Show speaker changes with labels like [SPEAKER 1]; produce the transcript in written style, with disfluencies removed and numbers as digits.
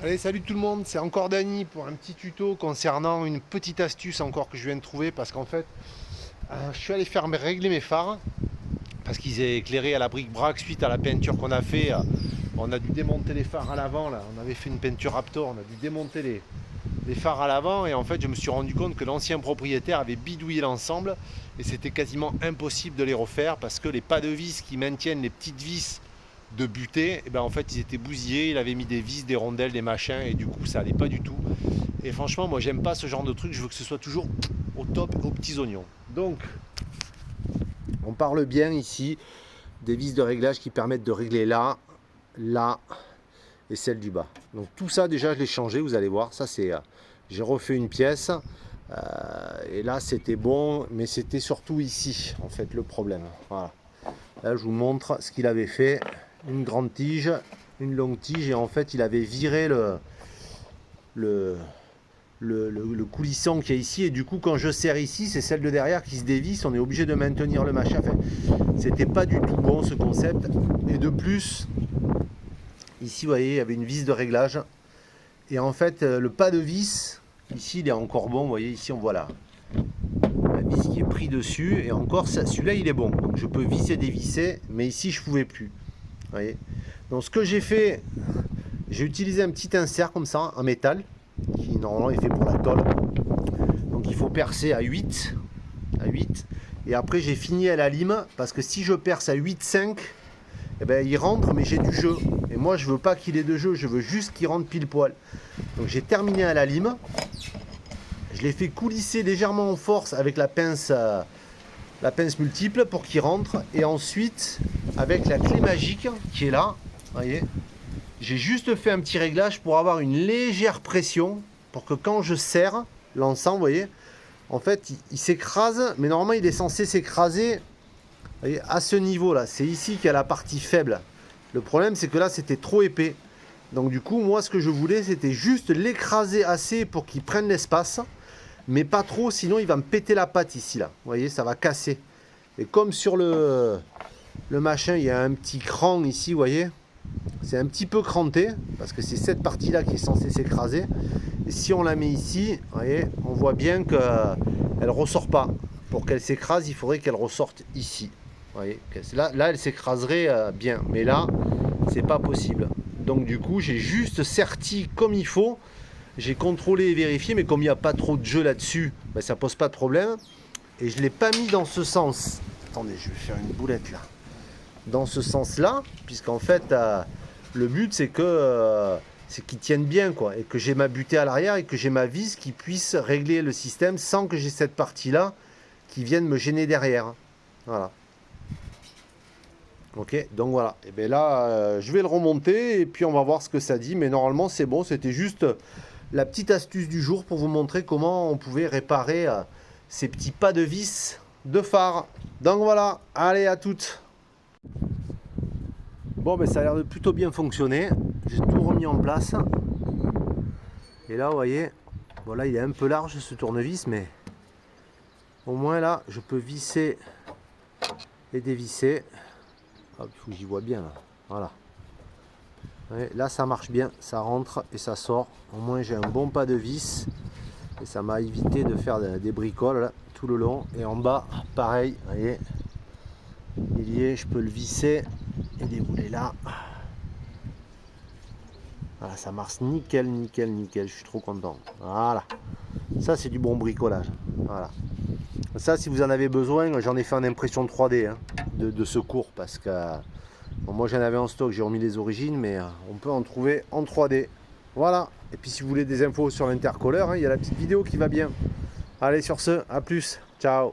[SPEAKER 1] Allez, salut tout le monde, c'est encore Dany pour un petit tuto concernant une petite astuce encore que je viens de trouver parce qu'en fait, je suis allé régler mes phares parce qu'ils étaient éclairés à la bric-brac suite à la peinture qu'on a fait. On a dû démonter les phares à l'avant, là. On avait fait une peinture Raptor, on a dû démonter les phares à l'avant et en fait, je me suis rendu compte que l'ancien propriétaire avait bidouillé l'ensemble et c'était quasiment impossible de les refaire parce que les pas de vis qui maintiennent les petites vis de butée, et ben en fait ils étaient bousillés, il avait mis des vis, des rondelles, des machins et du coup ça allait pas du tout. Et franchement moi j'aime pas ce genre de truc, je veux que ce soit toujours au top, aux petits oignons. Donc on parle bien ici des vis de réglage qui permettent de régler là, là et celle du bas. Donc tout ça déjà je l'ai changé, vous allez voir, ça c'est j'ai refait une pièce et là c'était bon, mais c'était surtout ici en fait le problème. Voilà. Là je vous montre ce qu'il avait fait. Une grande tige, une longue tige, et en fait il avait viré le coulissant qui est ici, et du coup quand je serre ici c'est celle de derrière qui se dévisse, on est obligé de maintenir le machin. Enfin, c'était pas du tout bon ce concept, et de plus ici vous voyez il y avait une vis de réglage, et en fait le pas de vis ici il est encore bon, vous voyez ici on voit la vis qui est pris dessus, et encore celui-là il est bon, donc je peux visser dévisser, mais ici je pouvais plus. Voyez. Donc ce que j'ai fait, j'ai utilisé un petit insert comme ça en métal qui normalement est fait pour la tôle. Donc il faut percer à 8 et après j'ai fini à la lime parce que si je perce à 8,5, eh ben, il rentre mais j'ai du jeu, et moi je veux pas qu'il ait de jeu, je veux juste qu'il rentre pile poil. Donc j'ai terminé à la lime, je l'ai fait coulisser légèrement en force avec la pince multiple pour qu'il rentre, et ensuite avec la clé magique qui est là, voyez, j'ai juste fait un petit réglage pour avoir une légère pression pour que quand je serre l'encens, vous voyez, en fait il s'écrase, mais normalement il est censé s'écraser à ce niveau là, c'est ici qu'il y a la partie faible. Le problème c'est que là c'était trop épais, donc du coup moi ce que je voulais c'était juste l'écraser assez pour qu'il prenne l'espace, mais pas trop, sinon il va me péter la patte ici là, vous voyez, ça va casser. Et comme sur le machin il y a un petit cran ici, vous voyez, c'est un petit peu cranté parce que c'est cette partie là qui est censée s'écraser, et si on la met ici, vous voyez, on voit bien qu'elle ressort pas. Pour qu'elle s'écrase il faudrait qu'elle ressorte ici, vous voyez, là elle s'écraserait bien, mais là c'est pas possible. Donc du coup j'ai juste serti comme il faut, j'ai contrôlé et vérifié, mais comme il n'y a pas trop de jeu là-dessus, ben, ça pose pas de problème. Et je ne l'ai pas mis dans ce sens. Attendez, je vais faire une boulette là. Dans ce sens-là, puisqu'en fait, le but c'est qu'ils tiennent bien, quoi, et que j'ai ma butée à l'arrière et que j'ai ma vis qui puisse régler le système sans que j'ai cette partie-là qui vienne me gêner derrière. Voilà. Ok, donc voilà. Et bien là, je vais le remonter et puis on va voir ce que ça dit. Mais normalement, c'est bon. C'était juste la petite astuce du jour pour vous montrer comment on pouvait réparer ces petits pas de vis de phare. Donc voilà, allez, à toutes. Bon, ben ça a l'air de plutôt bien fonctionner. J'ai tout remis en place. Et là, vous voyez, voilà, il est un peu large ce tournevis, mais au moins là, je peux visser et dévisser. Hop, il faut que j'y vois bien là. Voilà. Ouais, là ça marche bien, ça rentre et ça sort. Au moins j'ai un bon pas de vis et ça m'a évité de faire des bricoles là, tout le long. Et en bas, pareil, vous voyez, il y est, je peux le visser et dérouler là. Voilà, ça marche nickel, nickel, nickel. Je suis trop content. Voilà, ça c'est du bon bricolage. Voilà. Ça, si vous en avez besoin, j'en ai fait en impression 3D hein, de secours parce que bon, moi j'en avais en stock, j'ai remis les origines, mais on peut en trouver en 3D. Voilà. Et puis si vous voulez des infos sur l'intercolleur, hein, il y a la petite vidéo qui va bien. Allez, sur ce, à plus. Ciao.